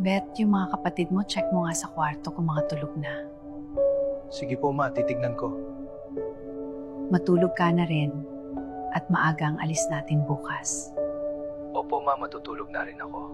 Bet, yung mga kapatid mo, check mo nga sa kwarto kung mga tulog na. Sige po ma, titignan ko. Matulog ka na rin at maagang alis natin bukas. Opo ma, matutulog na rin ako.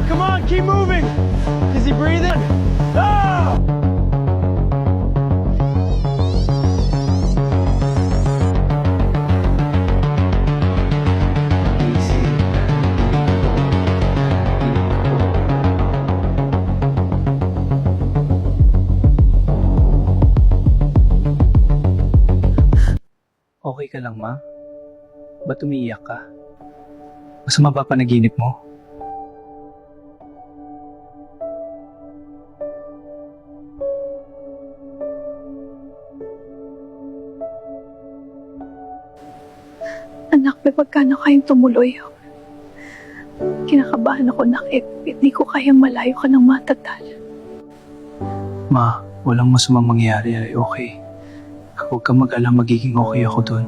Come on, keep moving! Is he breathing? Ah! Okay ka lang ma? Ba't umiiyak ka? Masama ba panaginip mo? Anak, may pagkano kayong tumuloy. Kinakabahan ako na hindi ko kayang malayo ka ng matagal. Ma, walang masamang mangyayari ay okay. Huwag ka mag-alala, magiging okay ako dun.